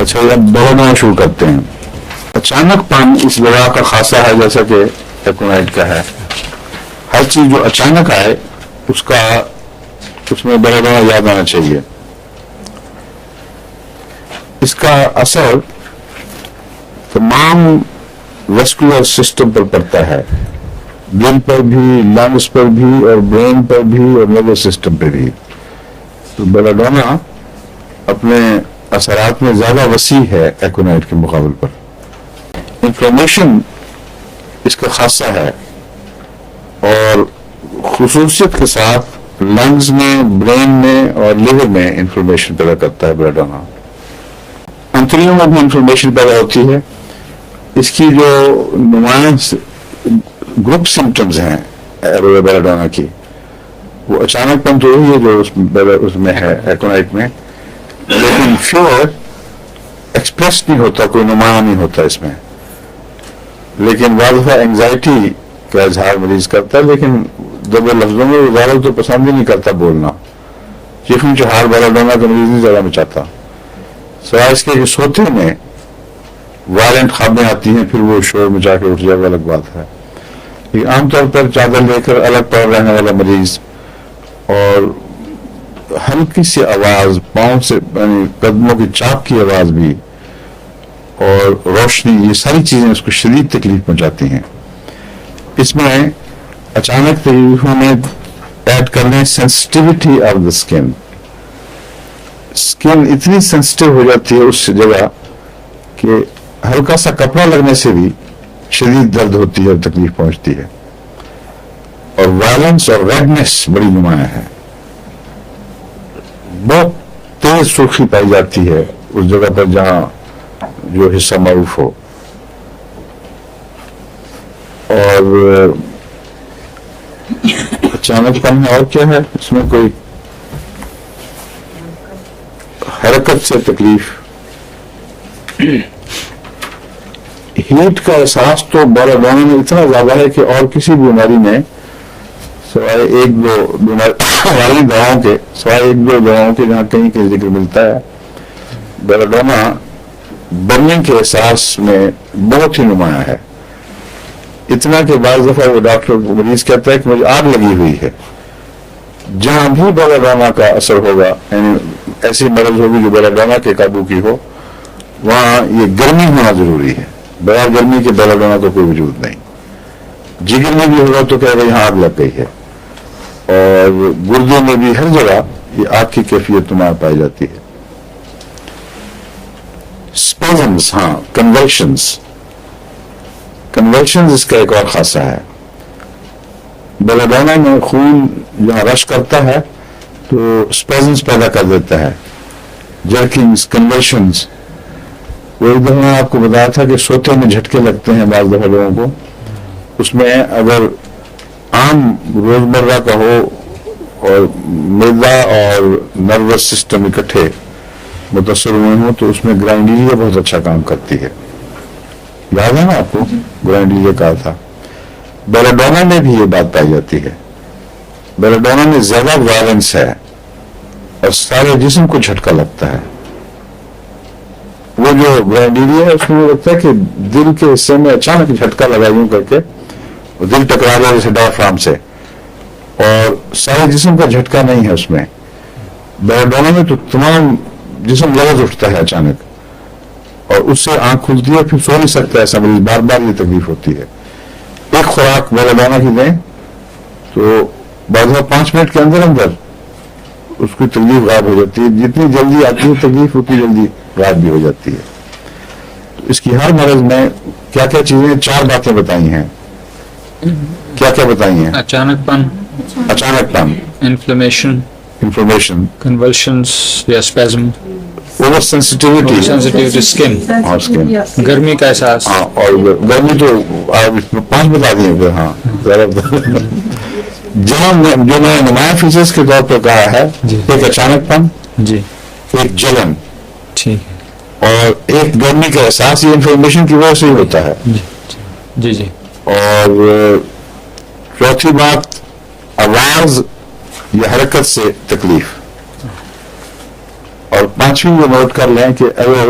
اچھا اب بڑھنا شروع کرتے ہیں. اچانک پن اس دوا کا خاصہ ہے جیسا کہ ایکونائٹ کا ہے. ہر چیز جو اچانک آئے اس میں بڑھنا یاد آنا چاہیے. اس کا اثر تمام ویسکولر سسٹم پر پڑتا ہے، دل پر بھی، لنگس پر بھی، اور برین پر بھی، اور نروس سسٹم پہ بھی. تو بیلاڈونا اپنے اثرات میں زیادہ وسیع ہے ایکونائٹ کے مقابل پر. انفلمیشن اس کا خاصہ ہے اور خصوصیت کے ساتھ لنگز میں، برین میں اور لیور میں انفلمیشن پیدا کرتا ہے بیلاڈونا. انتڑیوں میں بھی انفلمیشن پیدا ہوتی ہے. اس کی جو نمایاں گروپ سمٹمز ہیں بیلاڈونا کی، وہ اچانک پن تو وہی ہے جو اس میں ہے ایکونائٹ میں، لیکن فیور ایکسپریس نہیں ہوتا، کوئی نمایاں نہیں ہوتا اس میں. لیکن بعض دفعہ اینگزائٹی کا اظہار مریض کرتا ہے، لیکن جب وہ لفظوں میں ظاہر تو پسند ہی نہیں کرتا بولنا. چیخن چہار بیلاڈونا کا مریض نہیں زیادہ میں چاہتا، سوائے اس کے کہ سوتے میں وائلنٹ خوابیں آتی ہیں، پھر وہ شور مچا کے اٹھ جائے گا، الگ بات ہے. عام طور پر چادر لے کر الگ پڑ رہنے والا مریض اور ہلکی سی آواز، پاؤں سے یعنی قدموں کی چاپ کی آواز بھی، اور روشنی، یہ ساری چیزیں اس کو شدید تکلیف پہنچاتی ہیں. اس میں اچانک تکلیفوں میں ایڈ کر لیں sensitivity of the skin. Skin اتنی سینسٹیو ہو جاتی ہے اس جگہ کہ ہلکا سا کپڑا لگنے سے بھی شدید درد ہوتی ہے اور تکلیف پہنچتی ہے. اور وائلنس اور ریڈنس بڑی نمایاں ہے. بہت تیز سرخی پائی جاتی ہے اس جگہ پر جہاں جو حصہ معروف ہو. اور اچانک پن اور کیا ہے اس میں؟ کوئی حرکت سے تکلیف. ہیٹ کا احساس تو بیلاڈونا میں اتنا زیادہ ہے کہ اور کسی بیماری میں سوائے ایک دو بیماری دواؤں کے، جہاں کہیں کہیں ذکر ملتا ہے، بیلاڈونا برننگ کے احساس میں بہت ہی نمایاں ہے. اتنا کہ بعض دفعہ وہ ڈاکٹر مریض کہتا ہے کہ مجھے آگ لگی ہوئی ہے. جہاں بھی بیلاڈونا کا اثر ہوگا، یعنی ایسی مرض ہوگی جو بیلاڈونا کے قابو کی ہو، وہاں یہ گرمی ہونا ضروری ہے. بغیر گرمی کے بیلاڈونا کا کوئی وجود نہیں. جگر میں بھی ہوگا تو کہے گا یہاں آگ لگ گئی ہے. اور گردوں میں بھی ہر جگہ یہ آگ کی کیفیت نمایاں پائی جاتی ہے. اسپازمز، ہاں، کنولشنز اس کا ایک اور خاصہ ہے. بیلاڈونا میں خون جہاں رش کرتا ہے تو اسپازمز پیدا کر دیتا ہے، جرکنگز، کنولشنز. وہ ایک دفعہ میں آپ کو بتایا تھا کہ سوتے میں جھٹکے لگتے ہیں بعض دفعہ لوگوں کو. اس میں اگر عام روزمرہ کا ہو اور معدہ اور نروس سسٹم اکٹھے متاثر ہوئے ہوں تو اس میں گرائنڈیلیا بہت اچھا کام کرتی ہے. یاد ہے نا آپ کو گرائنڈیلیا کہا تھا؟ بیلاڈونا میں بھی یہ بات پائی جاتی ہے. بیلاڈونا میں زیادہ وائلنس ہے اور سارے جسم کو جھٹکا لگتا ہے. وہ جو گرائنڈیلیا ہے اس میں لگتا ہے کہ دل کے حصے میں اچانک جھٹکا لگا یوں کر کے دل ٹکرا گیا جیسے ڈایافرام سے، اور سارے جسم کا جھٹکا نہیں ہے اس میں. بیلاڈونا میں تو تمام جسم لرز اٹھتا ہے اچانک، اور اس سے آنکھ کھلتی ہے، پھر سو نہیں سکتا ایسا مریض. بار بار یہ تکلیف ہوتی ہے. ایک خوراک بیلاڈونا کی دیں تو بعد 5 منٹ کے اندر اس کی تکلیف غائب ہو جاتی ہے. جتنی جلدی آتی ہے تکلیف اتنی جلدی غائب بھی ہو جاتی ہے. تو اس کی ہر مرض میں کیا کیا چیزیں، 4 باتیں بتائی ہیں. کیا کیا بتائی ہیں؟ اچانک پن، انفلمیشن، کنولشنز یا اسپازم، اوور سینسٹیوٹی اسکن، اور گرمی کا احساس. ہاں، اور گرمی تو 5 بتا دیے پھر. ہاں، جہاں جو میں نمایاں فیچرز کے طور پر کہا ہے، ایک اچانک پن، ایک جلن، اور ایک گرمی کا احساس. یہ انفارمیشن کی وجہ سے ہی ہوتا ہے. جی. اور چوتھی بات، آواز یا حرکت سے تکلیف. اور 5ویں یہ نوٹ کر لیں کہ اگر